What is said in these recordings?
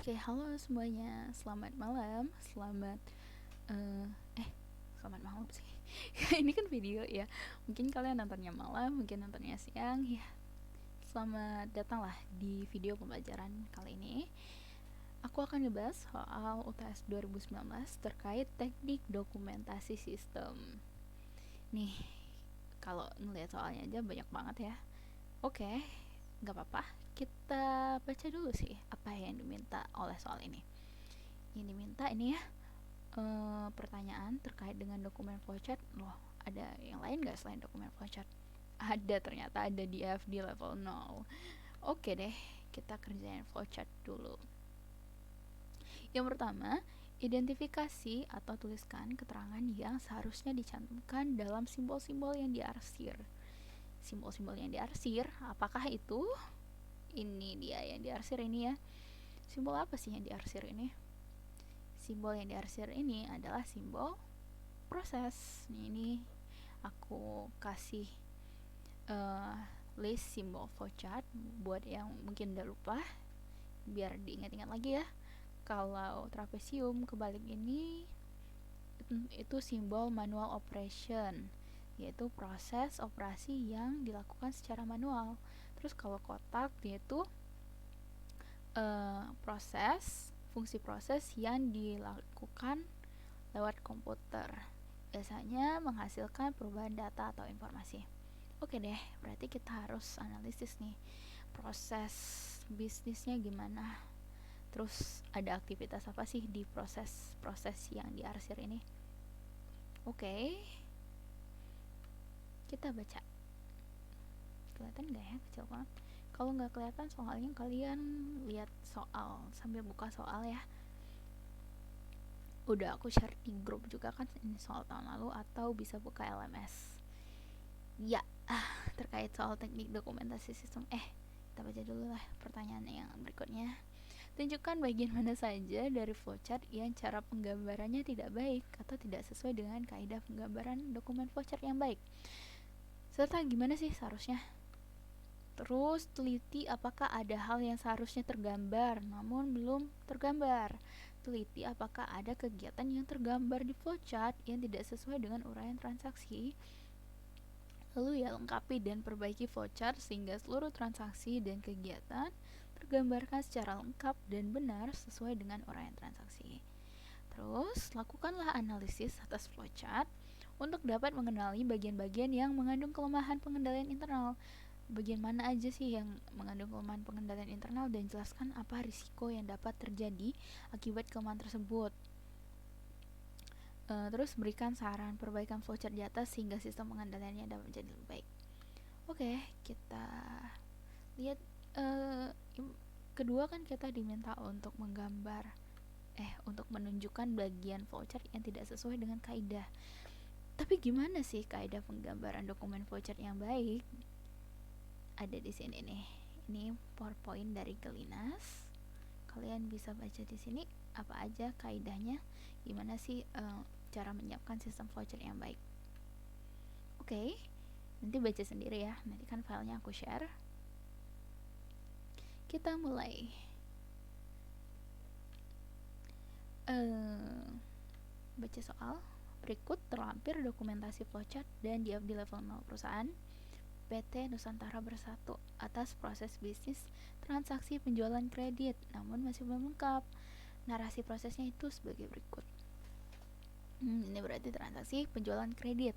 Oke, halo semuanya. Selamat malam. Eh selamat malam sih. Ini kan video ya. Mungkin kalian nontonnya malam, mungkin nontonnya siang. Ya, selamat datanglah di video pembelajaran kali ini. Aku akan ngebahas soal UTS 2019 terkait teknik dokumentasi sistem. Nih, kalau ngelihat soalnya aja banyak banget ya. Oke, nggak apa-apa. Kita baca dulu sih apa yang diminta oleh soal ini. Yang diminta ini ya, pertanyaan terkait dengan dokumen flowchart. Loh, ada yang lain gak selain dokumen flowchart? Ada, ternyata ada di FD level 0. Oke deh, kita kerjain flowchart dulu. Yang pertama, identifikasi atau tuliskan keterangan yang seharusnya dicantumkan dalam simbol-simbol yang diarsir. Simbol-simbol yang diarsir, apakah itu? Ini dia yang diarsir ini ya. Simbol apa sih yang diarsir ini? Simbol yang diarsir ini adalah simbol proses. Ini aku kasih list simbol flowchart buat yang mungkin udah lupa, biar diingat-ingat lagi ya. Kalau trapesium kebalik ini itu simbol manual operation, yaitu proses operasi yang dilakukan secara manual. Terus kalau kotak yaitu fungsi proses yang dilakukan lewat komputer, biasanya menghasilkan perubahan data atau informasi. Oke deh, berarti kita harus analisis nih proses bisnisnya gimana, terus ada aktivitas apa sih di proses yang diarsir ini. Oke, kita baca. Kelihatan gak ya, kecil banget? Kalau nggak kelihatan soalnya kalian lihat soal sambil buka soal ya. Udah aku share di grup juga kan, ini soal tahun lalu, atau bisa buka LMS ya. Terkait soal teknik dokumentasi sistem, kita baca dulu lah pertanyaan yang berikutnya. Tunjukkan bagian mana saja dari flowchart yang cara penggambarannya tidak baik atau tidak sesuai dengan kaidah penggambaran dokumen flowchart yang baik, serta gimana sih seharusnya. Terus teliti apakah ada hal yang seharusnya tergambar namun belum tergambar. Teliti apakah ada kegiatan yang tergambar di flowchart yang tidak sesuai dengan uraian transaksi. Lalu ya, lengkapi dan perbaiki flowchart sehingga seluruh transaksi dan kegiatan tergambarkan secara lengkap dan benar sesuai dengan uraian transaksi. Terus, lakukanlah analisis atas flowchart untuk dapat mengenali bagian-bagian yang mengandung kelemahan pengendalian internal. Bagian mana aja sih yang mengandung kelemahan pengendalian internal, dan jelaskan apa risiko yang dapat terjadi akibat kelemahan tersebut. Terus berikan saran perbaikan flowchart di atas sehingga sistem pengendaliannya dapat menjadi lebih baik. Oke, kita lihat kedua kan kita diminta untuk untuk menunjukkan bagian flowchart yang tidak sesuai dengan kaidah. Tapi gimana sih kaidah penggambaran dokumen flowchart yang baik? Ada di sini nih. Ini PowerPoint dari Gelinas. Kalian bisa baca di sini apa aja kaidahnya, gimana sih cara menyiapkan sistem flowchart yang baik. Oke, nanti baca sendiri ya, nanti kan filenya aku share. Kita mulai. Baca soal. Berikut terlampir dokumentasi flowchart dan di level 0 perusahaan PT Nusantara Bersatu atas proses bisnis transaksi penjualan kredit, namun masih belum lengkap. Narasi prosesnya itu sebagai berikut. Ini berarti transaksi penjualan kredit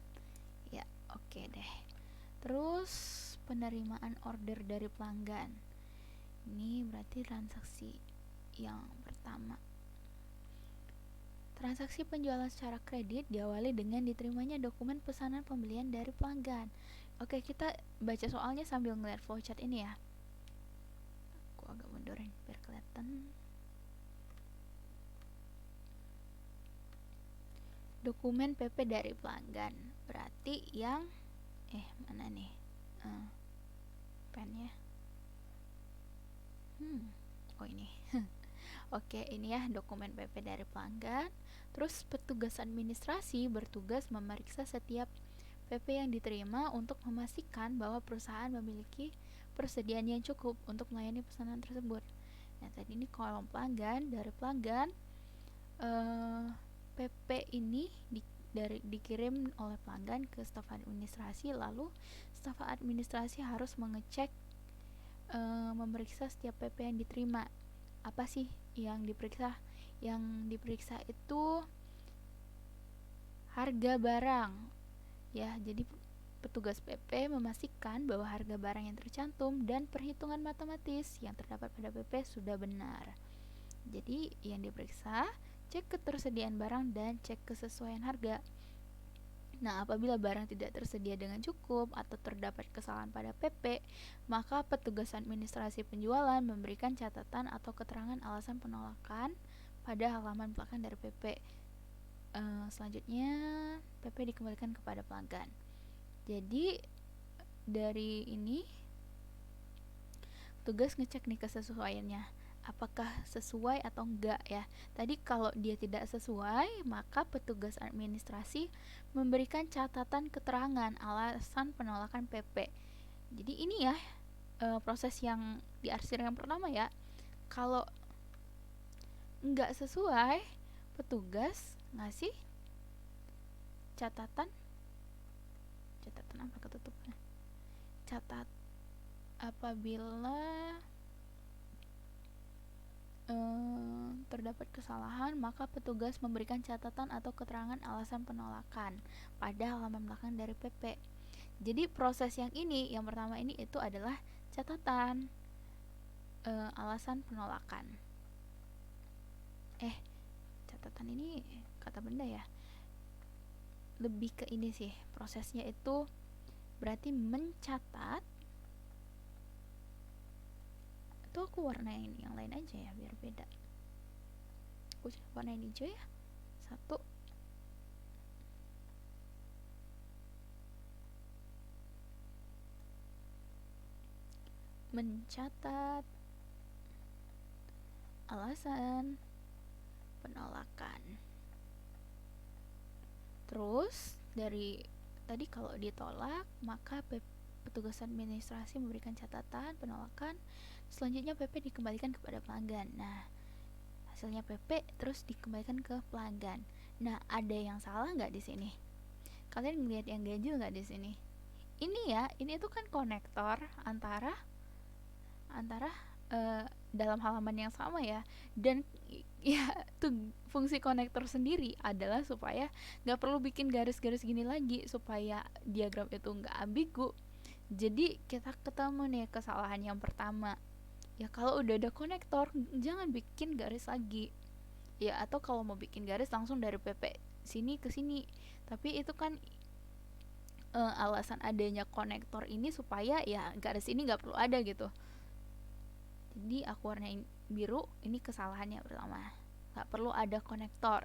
ya. Oke deh. Terus penerimaan order dari pelanggan, ini berarti transaksi yang pertama. Transaksi penjualan secara kredit diawali dengan diterimanya dokumen pesanan pembelian dari pelanggan. Oke, kita baca soalnya sambil ngeliat flowchart ini ya. Aku agak mundurin biar kelihatan. Dokumen PP dari pelanggan berarti yang mana nih pennya. Oh ini. Oke, ini ya dokumen PP dari pelanggan. Terus petugas administrasi bertugas memeriksa setiap PP yang diterima untuk memastikan bahwa perusahaan memiliki persediaan yang cukup untuk melayani pesanan tersebut. Nah, tadi ini kolom pelanggan, dari pelanggan PP ini dikirim oleh pelanggan ke staf administrasi, lalu staf administrasi harus mengecek, memeriksa setiap PP yang diterima. Apa sih yang diperiksa? Yang diperiksa itu harga barang ya. Jadi petugas PP memastikan bahwa harga barang yang tercantum dan perhitungan matematis yang terdapat pada PP sudah benar. Jadi yang diperiksa cek ketersediaan barang dan cek kesesuaian harga. Nah, apabila barang tidak tersedia dengan cukup atau terdapat kesalahan pada PP, maka petugas administrasi penjualan memberikan catatan atau keterangan alasan penolakan pada halaman belakang dari PP. Selanjutnya, PP dikembalikan kepada pelanggan. Jadi, dari ini tugas ngecek nih kesesuaiannya, apakah sesuai atau enggak ya. Tadi kalau dia tidak sesuai, maka petugas administrasi memberikan catatan keterangan alasan penolakan PP. Jadi ini ya proses yang diarsir yang pertama ya. Kalau enggak sesuai, petugas ngasih catatan apa ketutupnya, catat apabila terdapat kesalahan, maka petugas memberikan catatan atau keterangan alasan penolakan pada halaman belakang dari PP. Jadi proses yang ini, yang pertama ini itu adalah catatan alasan penolakan. Catatan ini kata benda ya. Lebih ke ini sih, prosesnya itu berarti mencatat. Atau aku warnain yang lain aja ya biar beda. Aku warnain hijau ya. 1. Mencatat alasan penolakan. Terus dari tadi kalau ditolak, maka petugas administrasi memberikan catatan penolakan. Selanjutnya PP dikembalikan kepada pelanggan. Nah, hasilnya PP terus dikembalikan ke pelanggan. Nah, ada yang salah nggak di sini? Kalian ngelihat yang ganjil nggak di sini? Ini ya, ini tuh kan konektor antara dalam halaman yang sama ya. Dan ya tuh fungsi konektor sendiri adalah supaya nggak perlu bikin garis-garis gini lagi, supaya diagram itu nggak ambigu. Jadi kita ketemu nih kesalahan yang pertama ya, kalau udah ada konektor jangan bikin garis lagi ya, atau kalau mau bikin garis langsung dari PP sini ke sini. Tapi itu kan alasan adanya konektor ini supaya ya garis ini nggak perlu ada gitu. Jadi aku warnain biru. Ini kesalahannya pertama, nggak perlu ada konektor,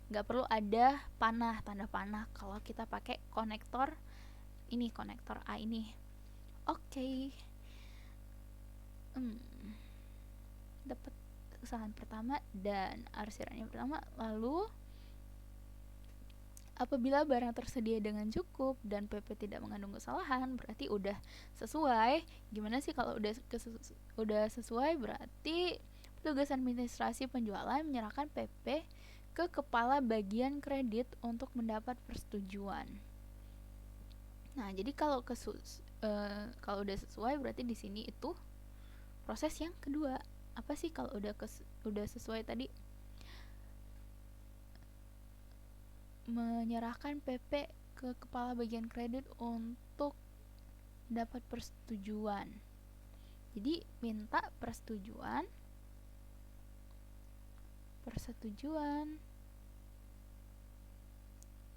nggak perlu ada panah, tanda panah kalau kita pakai konektor ini, konektor A ini. Oke. Dapat kesalahan pertama dan arsiran yang pertama. Lalu apabila barang tersedia dengan cukup dan PP tidak mengandung kesalahan, berarti udah sesuai. Gimana sih kalau udah sesuai? Berarti petugas administrasi penjualan menyerahkan PP ke kepala bagian kredit untuk mendapat persetujuan. Nah, jadi kalau udah sesuai berarti di sini itu proses yang kedua. Apa sih kalau udah sesuai tadi? Menyerahkan PP ke kepala bagian kredit untuk dapat persetujuan. Jadi minta persetujuan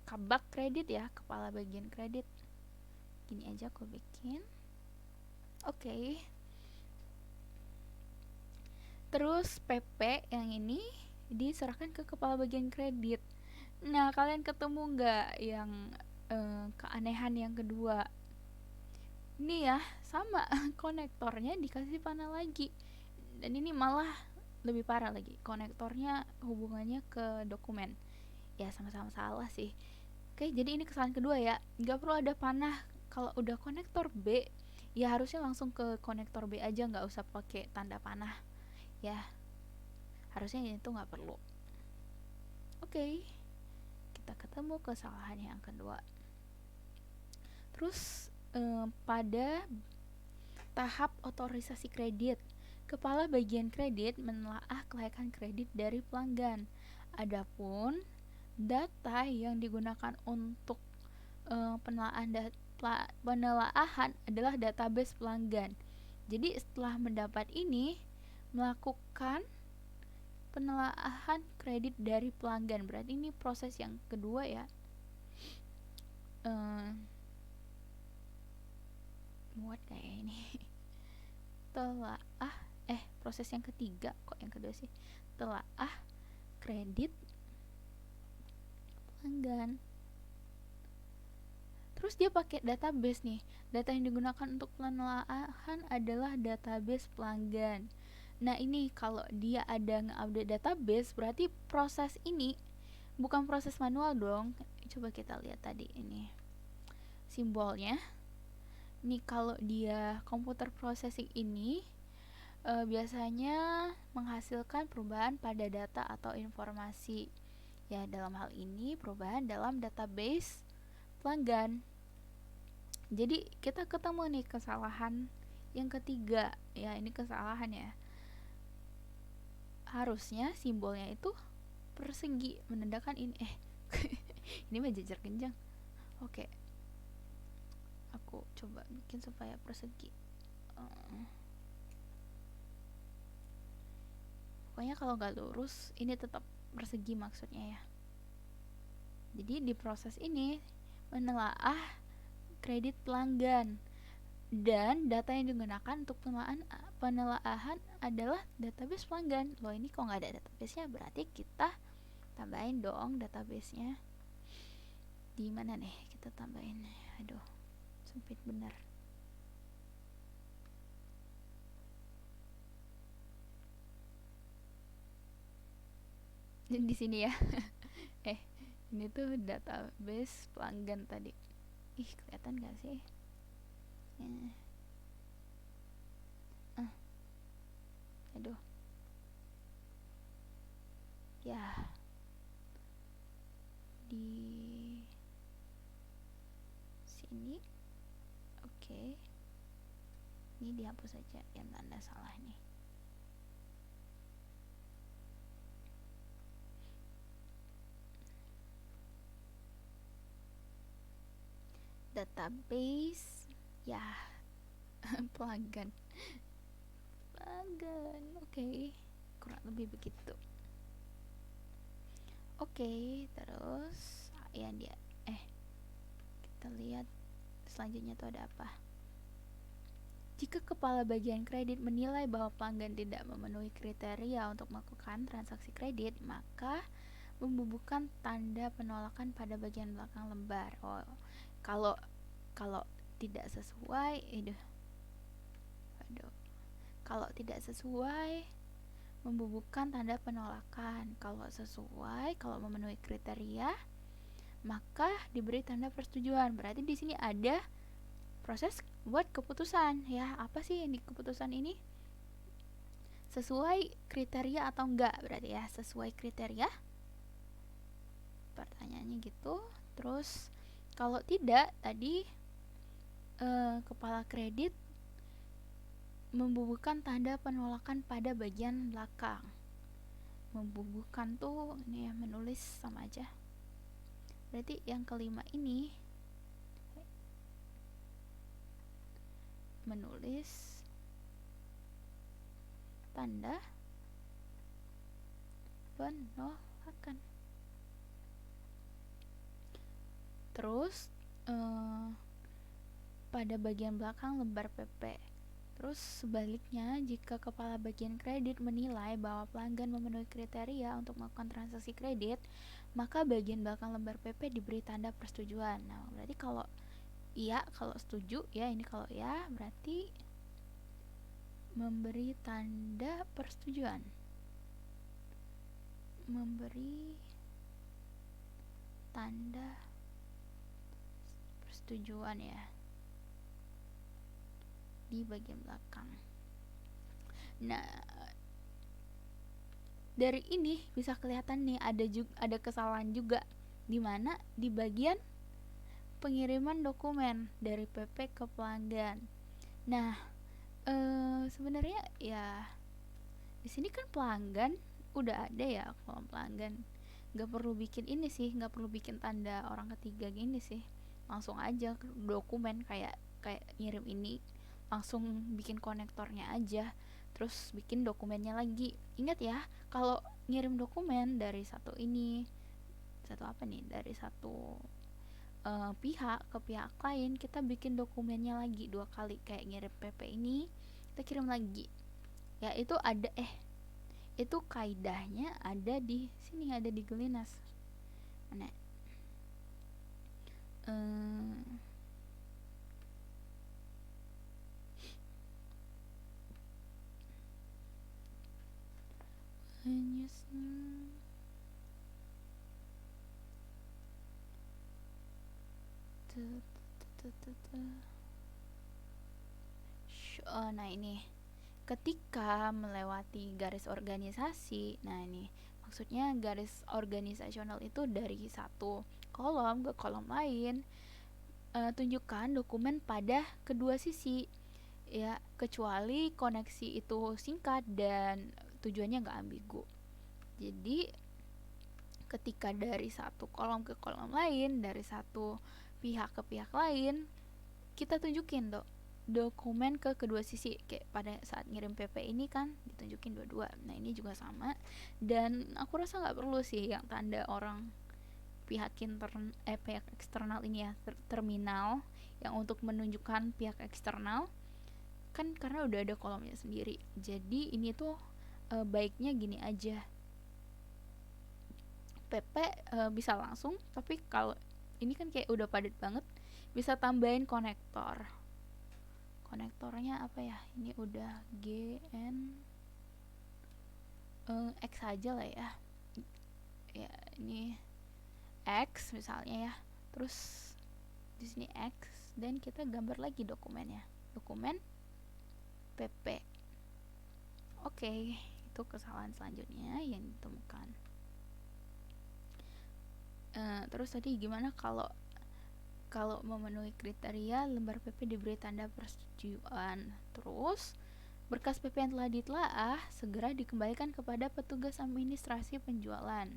kabak kredit ya, kepala bagian kredit. Gini aja aku bikin. Oke. Terus PP yang ini diserahkan ke kepala bagian kredit. Nah, kalian ketemu nggak yang keanehan yang kedua? Ini ya sama, konektornya dikasih panah lagi. Dan ini malah lebih parah lagi, konektornya hubungannya ke dokumen. Ya sama-sama salah sih. Oke, jadi ini kesalahan kedua ya. Nggak perlu ada panah. Kalau udah konektor B, ya harusnya langsung ke konektor B aja, nggak usah pakai tanda panah ya harusnya ini tuh nggak perlu. Oke, kita ketemu kesalahan yang kedua. Terus pada tahap otorisasi kredit, kepala bagian kredit menelaah kelayakan kredit dari pelanggan. Adapun data yang digunakan untuk penelaahan adalah database pelanggan. Jadi setelah mendapat ini, melakukan penelaahan kredit dari pelanggan. Berarti ini proses yang kedua ya. Muat kayak ini. Proses yang ketiga, kok yang kedua sih? Telaah kredit pelanggan. Terus dia pakai database nih. Data yang digunakan untuk penelaahan adalah database pelanggan. Nah ini kalau dia ada nge-update database, berarti proses ini bukan proses manual dong. Coba kita lihat tadi ini simbolnya. Ini kalau dia computer processing ini biasanya menghasilkan perubahan pada data atau informasi. Ya dalam hal ini perubahan dalam database pelanggan. Jadi kita ketemu nih kesalahan yang ketiga. Ya ini kesalahan ya. Harusnya simbolnya itu persegi, menandakan ini. Ini mah jajar kencang. Oke. Aku coba bikin supaya persegi. Pokoknya kalau nggak lurus, ini tetap persegi maksudnya ya. Jadi di proses ini menelaah kredit pelanggan dan data yang digunakan untuk penelaahan adalah database pelanggan. Loh ini kok nggak ada database-nya, berarti kita tambahin dong database-nya. Di mana nih kita tambahin? Aduh, sempit bener. Di sini ya. Ini tuh database pelanggan tadi. Ih, kelihatan gak sih? Aduh. Ya. Di sini. Oke. Ini dihapus saja yang tanda salah nih. Database ya. pelanggan. Oke. Kurang lebih begitu. Oke, terus yang dia kita lihat selanjutnya tuh ada apa. Jika kepala bagian kredit menilai bahwa pelanggan tidak memenuhi kriteria untuk melakukan transaksi kredit, maka membubuhkan tanda penolakan pada bagian belakang lembar. Kalau tidak sesuai, kalau tidak sesuai, membubuhkan tanda penolakan. Kalau sesuai, kalau memenuhi kriteria, maka diberi tanda persetujuan. Berarti di sini ada proses buat keputusan ya. Apa sih yang di keputusan ini? Sesuai kriteria atau enggak? Berarti ya sesuai kriteria. Pertanyaannya gitu. Terus kalau tidak, tadi kepala kredit membubuhkan tanda penolakan pada bagian belakang. Membubuhkan tuh ini ya, menulis sama aja. Berarti yang kelima ini menulis tanda penolakan. Terus pada bagian belakang lembar PP. Terus sebaliknya, jika kepala bagian kredit menilai bahwa pelanggan memenuhi kriteria untuk melakukan transaksi kredit, maka bagian belakang lembar PP diberi tanda persetujuan. Nah, berarti kalau iya, kalau setuju ya, ini kalau ya berarti memberi tanda persetujuan. Memberi tanda persetujuan ya di bagian belakang. Nah, dari ini bisa kelihatan nih ada kesalahan juga di mana di bagian pengiriman dokumen dari PP ke pelanggan. Nah, sebenarnya ya di sini kan pelanggan udah ada ya kolom pelanggan. Nggak perlu bikin ini sih, nggak perlu bikin tanda orang ketiga gini sih. Langsung aja ke dokumen kayak kayak ngirim ini, langsung bikin konektornya aja. Terus bikin dokumennya lagi. Ingat ya, kalau ngirim dokumen dari satu ini, satu apa nih? Dari satu pihak ke pihak lain, kita bikin dokumennya lagi 2 kali. Kayak ngirim PP ini, kita kirim lagi. Ya itu ada itu kaidahnya ada di sini, ada di Gelinas. Mana? Nah ini ketika melewati garis organisasi. Nah ini maksudnya garis organisasional itu dari satu kolom ke kolom lain. Tunjukkan dokumen pada kedua sisi ya, kecuali koneksi itu singkat dan tujuannya nggak ambigu. Jadi ketika dari satu kolom ke kolom lain, dari satu pihak ke pihak lain, kita tunjukin dokumen ke kedua sisi. Kayak pada saat ngirim PP ini kan ditunjukin dua-dua. Nah ini juga sama, dan aku rasa nggak perlu sih yang tanda orang pihak eksternal ini ya, terminal, yang untuk menunjukkan pihak eksternal kan, karena udah ada kolomnya sendiri. Jadi ini tuh baiknya gini aja, PP bisa langsung, tapi kalau ini kan kayak udah padat banget, bisa tambahin konektor. Konektornya apa ya, ini udah GN X aja lah ya. Ya ini X misalnya ya, terus di sini X, dan kita gambar lagi dokumennya, dokumen PP. Oke, itu kesalahan selanjutnya yang ditemukan. Terus tadi gimana kalau memenuhi kriteria lembar PP diberi tanda persetujuan, terus berkas PP yang telah ditelaah segera dikembalikan kepada petugas administrasi penjualan.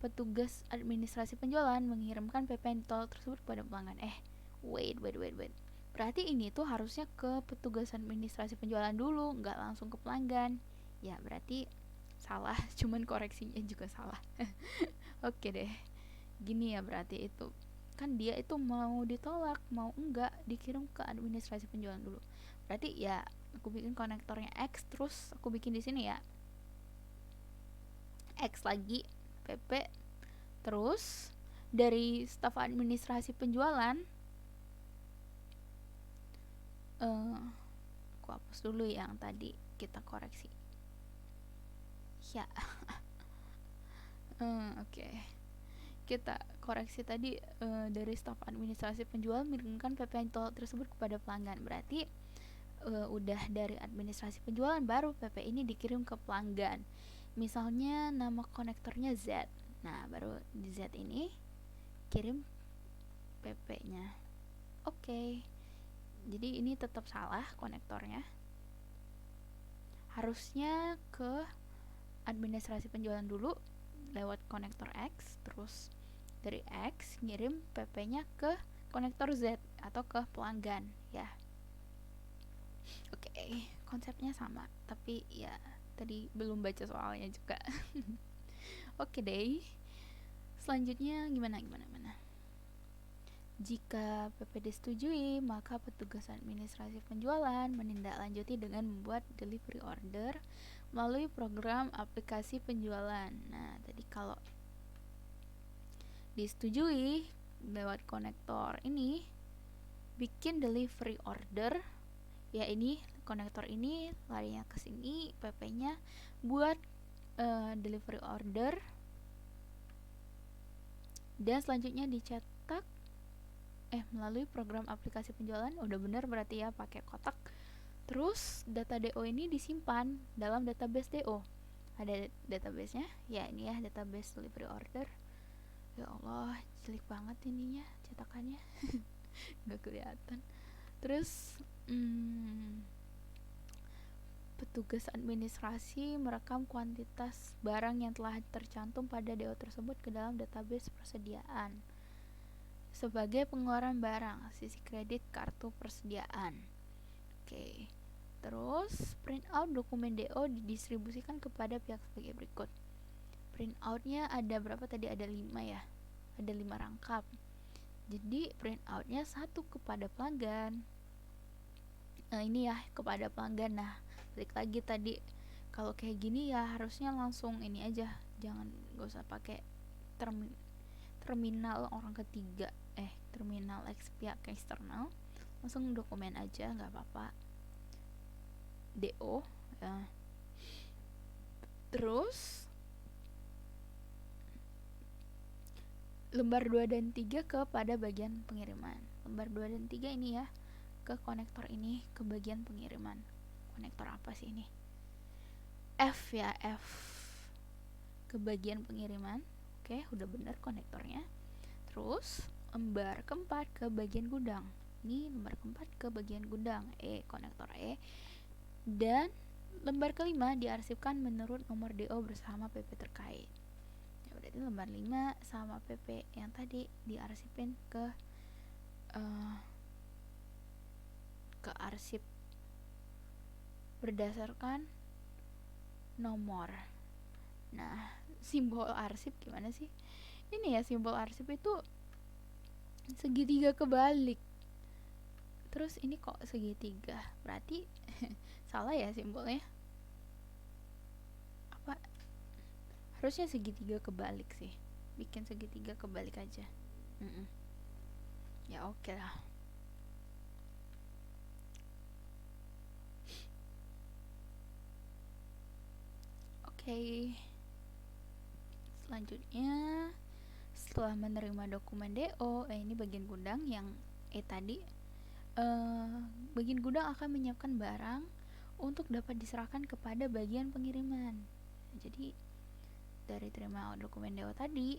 Petugas administrasi penjualan mengirimkan PP yang ditolak tersebut kepada pelanggan. Wait. Berarti ini tuh harusnya ke petugas administrasi penjualan dulu, nggak langsung ke pelanggan. Ya berarti salah, cuman koreksinya juga salah. Oke deh, gini ya, berarti itu kan dia itu mau ditolak mau enggak dikirim ke administrasi penjualan dulu. Berarti ya aku bikin konektornya X, terus aku bikin di sini ya X lagi PP, terus dari staf administrasi penjualan aku hapus dulu yang tadi kita koreksi ya. Oke. Kita koreksi tadi, dari staf administrasi penjual mengirimkan PP yang ditolak tersebut kepada pelanggan. Berarti udah dari administrasi penjualan baru PP ini dikirim ke pelanggan. Misalnya nama konektornya Z. Nah, baru di Z ini kirim PP-nya. Oke. Jadi ini tetap salah konektornya. Harusnya ke administrasi penjualan dulu lewat konektor X, terus dari X ngirim PP-nya ke konektor Z atau ke pelanggan ya. Oke, konsepnya sama, tapi ya tadi belum baca soalnya juga. Oke deh. Selanjutnya gimana? Jika PP disetujui, maka petugas administrasi penjualan menindaklanjuti dengan membuat delivery order melalui program aplikasi penjualan. Nah, tadi kalau disetujui lewat konektor ini, bikin delivery order. Ya ini konektor ini larinya ke sini, PP-nya buat delivery order, dan selanjutnya dicetak melalui program aplikasi penjualan. Udah bener berarti ya, pakai kotak. Terus data DO ini disimpan dalam database DO ada database-nya ya. Ini ya database delivery order. Ya Allah, jelek banget ininya cetakannya. Nggak kelihatan. Terus petugas administrasi merekam kuantitas barang yang telah tercantum pada DO tersebut ke dalam database persediaan sebagai pengeluaran barang, sisi kredit kartu persediaan. Oke. Terus print out dokumen DO didistribusikan kepada pihak sebagai berikut. Print outnya ada berapa tadi? Ada 5 ya. Ada 5 rangkap. Jadi print outnya 1 kepada pelanggan. Nah, ini ya kepada pelanggan. Nah, balik lagi tadi, kalau kayak gini ya harusnya langsung ini aja, jangan, gak usah pakai terminal orang ketiga, terminal pihak eksternal, langsung dokumen aja, nggak apa-apa, DO ya. Terus lembar 2 dan 3 kepada bagian pengiriman. Lembar 2 dan 3 ini ya ke konektor ini, ke bagian pengiriman. Konektor apa sih ini? F ya, F ke bagian pengiriman. Oke, udah bener konektornya. Terus lembar keempat ke bagian gudang. Ini lembar keempat ke bagian gudang, konektor E. Dan lembar kelima diarsipkan menurut nomor DO bersama PP terkait. Ya, berarti lembar 5 sama PP yang tadi diarsipin ke arsip berdasarkan nomor. Nah, simbol arsip gimana sih? Ini ya, simbol arsip itu segitiga kebalik. Terus ini kok segitiga? Berarti salah ya simbolnya? Apa? Harusnya segitiga kebalik sih. Bikin segitiga kebalik aja. Ya oke lah. Oke. Selanjutnya, setelah menerima dokumen DO, ini bagian gudang yang tadi, bagian gudang akan menyiapkan barang untuk dapat diserahkan kepada bagian pengiriman. Jadi dari terima dokumen DO tadi,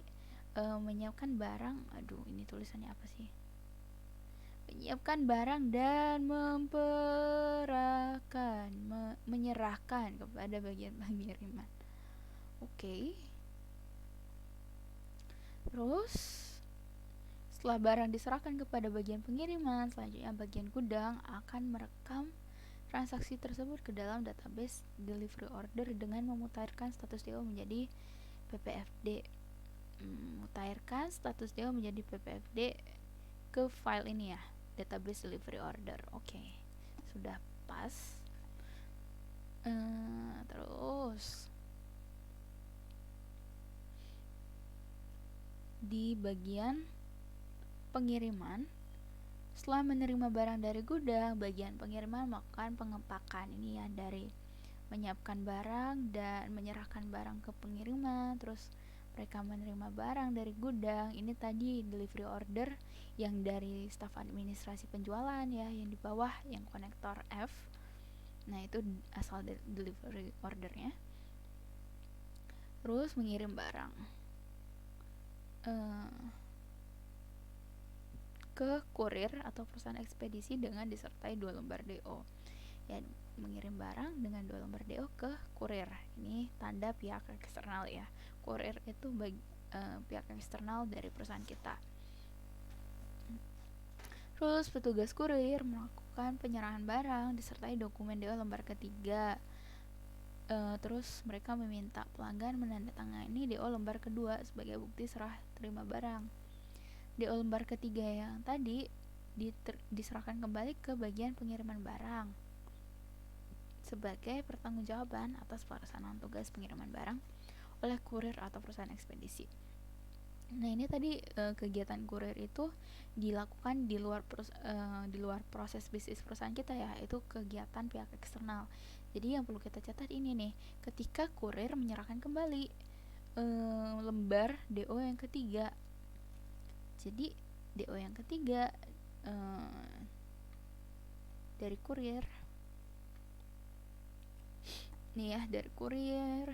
menyiapkan barang, aduh ini tulisannya apa sih? Menyiapkan barang dan menyerahkan kepada bagian pengiriman. Oke. Terus setelah barang diserahkan kepada bagian pengiriman, selanjutnya bagian gudang akan merekam transaksi tersebut ke dalam database delivery order dengan memutarkan status DO menjadi PPFD. Mutarkan status DO menjadi PPFD ke file ini ya, database delivery order. Oke, sudah pas. Terus di bagian pengiriman, setelah menerima barang dari gudang, bagian pengiriman melakukan pengepakan. Ini ya, dari menyiapkan barang dan menyerahkan barang ke pengiriman. Terus mereka menerima barang dari gudang. Ini tadi delivery order yang dari staf administrasi penjualan ya, yang di bawah yang konektor F. Nah, itu asal delivery ordernya. Terus mengirim barang ke kurir atau perusahaan ekspedisi dengan disertai 2 lembar DO. Ya, mengirim barang dengan 2 lembar DO ke kurir. Ini tanda pihak eksternal ya. Kurir itu pihak eksternal dari perusahaan kita. Terus petugas kurir melakukan penyerahan barang disertai dokumen DO lembar ketiga. Terus mereka meminta pelanggan menandatangani DO lembar kedua sebagai bukti serah terima barang. DO lembar ketiga yang tadi diserahkan kembali ke bagian pengiriman barang sebagai pertanggungjawaban atas pelaksanaan tugas pengiriman barang oleh kurir atau perusahaan ekspedisi. Nah, ini tadi kegiatan kurir itu dilakukan di luar proses bisnis perusahaan kita ya, itu kegiatan pihak eksternal. Jadi yang perlu kita catat ini nih, ketika kurir menyerahkan kembali lembar DO yang ketiga. Jadi DO yang ketiga dari kurir nih ya, dari kurir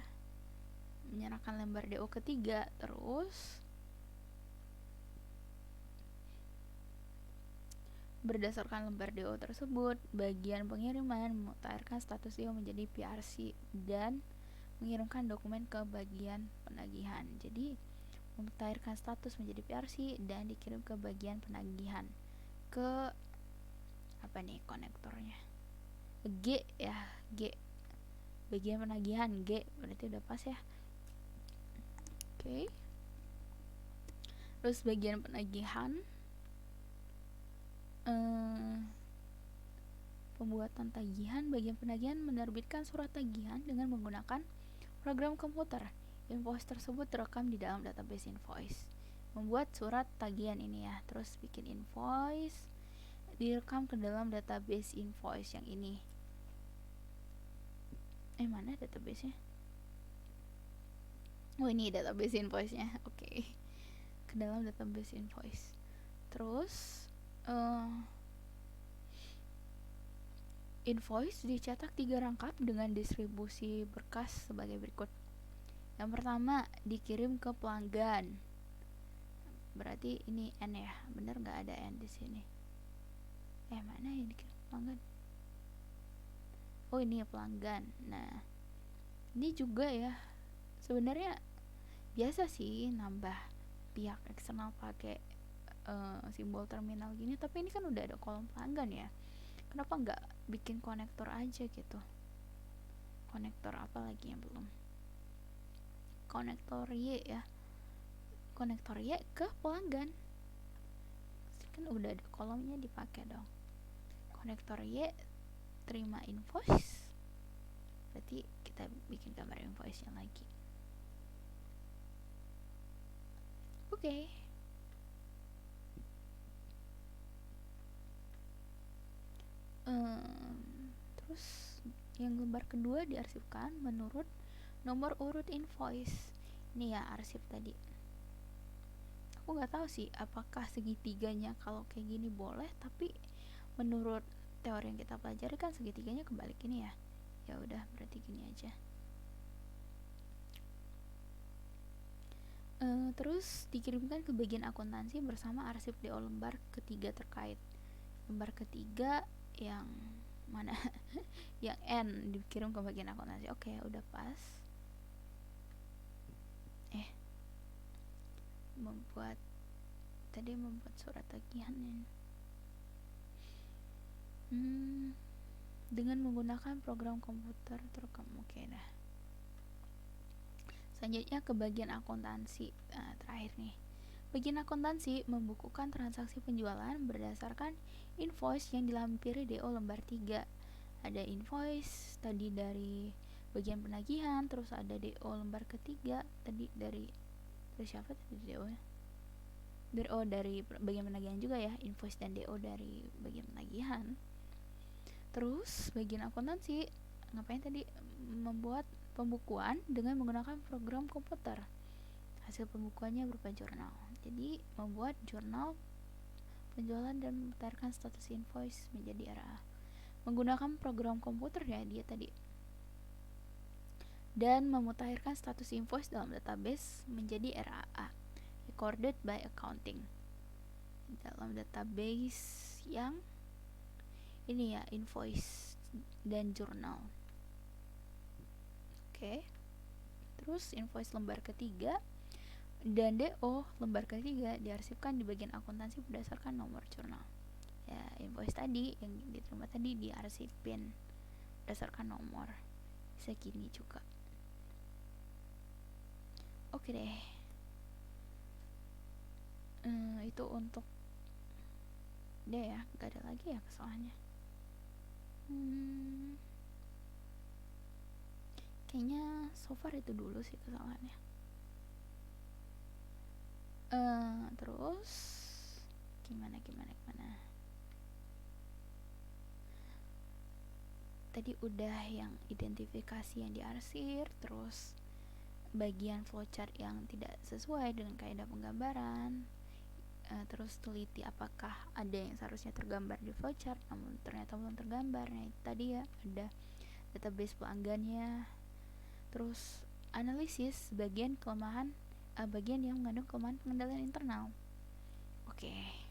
menggunakan lembar DO ketiga. Terus berdasarkan lembar DO tersebut, bagian pengiriman memutakhirkan status DO menjadi PRC dan mengirimkan dokumen ke bagian penagihan. Jadi memutakhirkan status menjadi PRC dan dikirim ke bagian penagihan, ke apa nih konektornya, G ya, G, bagian penagihan G, berarti udah pas ya. Oke. Terus bagian penagihan, pembuatan tagihan. Bagian penagihan menerbitkan surat tagihan dengan menggunakan program komputer. Invoice tersebut terekam di dalam database invoice. Membuat surat tagihan ini ya, terus bikin invoice, direkam ke dalam database invoice yang ini. Mana database-nya? Oh, ini database invoice-nya. Oke. Ke dalam database invoice. Terus invoice dicetak 3 rangkap dengan distribusi berkas sebagai berikut. Yang pertama, dikirim ke pelanggan. Berarti ini N ya, bener nggak ada N di sini? Mana yang dikirim pelanggan? Oh, ini ya pelanggan. Nah, ini juga ya, sebenarnya biasa sih nambah pihak eksternal pakai simbol terminal gini, tapi ini kan udah ada kolom pelanggan ya. Kenapa nggak bikin konektor aja gitu? Konektor apa lagi yang belum? Konektor Y ya, konektor Y ke pelanggan, kan udah ada kolomnya, dipakai dong. Konektor Y terima invoice, berarti kita bikin gambar invoice-nya lagi. Oke. Terus yang lembar kedua diarsipkan menurut nomor urut invoice. Ini ya arsip tadi. Aku nggak tahu sih apakah segitiganya kalau kayak gini boleh, tapi menurut teori yang kita pelajari kan segitiganya kebalik ini ya. Ya udah, berarti gini aja. Terus dikirimkan ke bagian akuntansi bersama arsip DO lembar ketiga terkait. Lembar ketiga yang mana? Yang N dikirim ke bagian akuntansi. Oke, udah pas. Membuat surat tagihan ini. Dengan menggunakan program komputer terekam. Oke dah. Selanjutnya ke bagian akuntansi. Terakhir nih, bagian akuntansi membukukan transaksi penjualan berdasarkan invoice yang dilampiri DO lembar 3. Ada invoice tadi dari bagian penagihan, terus ada DO lembar ketiga tadi dari siapa tadi DO nya? DO dari bagian penagihan juga ya, invoice dan DO dari bagian penagihan. Terus bagian akuntansi ngapain tadi? Membuat pembukuan dengan menggunakan program komputer. Hasil pembukuannya berupa jurnal. Jadi membuat jurnal penjualan dan memutakhirkan status invoice menjadi RA menggunakan program komputer ya dia tadi. Dan memutakhirkan status invoice dalam database menjadi RAA, recorded by accounting, dalam database yang ini ya, invoice dan jurnal. Oke. Terus invoice lembar ketiga dan DO lembar ketiga diarsipkan di bagian akuntansi berdasarkan nomor jurnal. Ya, invoice tadi yang diterima tadi diarsipin berdasarkan nomor. Bisa gini juga. Oke deh. Itu untuk deh ya, gak ada lagi ya kesalahannya. Kayaknya so far itu dulu sih kesalahannya. Terus gimana tadi udah yang identifikasi yang diarsir, terus bagian flowchart yang tidak sesuai dengan kaidah penggambaran, terus teliti apakah ada yang seharusnya tergambar di flowchart namun ternyata belum tergambar. Nah itu tadi ya, ada database pelanggannya, terus analisis bagian yang mengandung kelemahan pengendalian internal. Oke,